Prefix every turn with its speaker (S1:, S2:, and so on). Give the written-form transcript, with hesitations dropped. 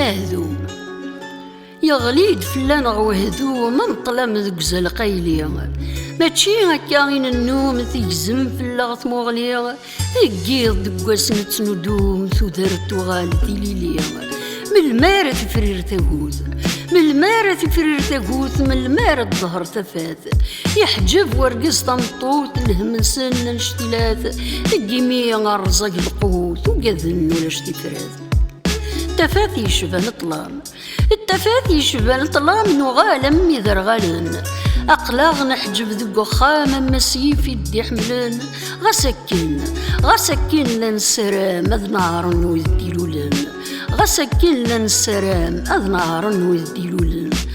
S1: أهذوم يغليد فلان غوهذو من طلام ذك زلقايلي ماشي هكا غين النوم تيجزم في اللغط مغلي يقيض دكواس نتندوم ثودرت وغالتي ليلي من المارة تفرير تاقوت من المارة تفرير تاقوت من المارة الظهر تفات يحجب ورقص طنطوط الهم سن نشتلات القيمي غرزق القوت وقذن ولا شتفرات التفات يشبه الطلام التفات يشبه الطلام نغالم يذر غالن أقلاغ نحجب ذق خام مسيف يدي حملن غسكن لن سرام أذ نهار ويدي لولن غسكن لن سرام أذ نهار ويدي لولن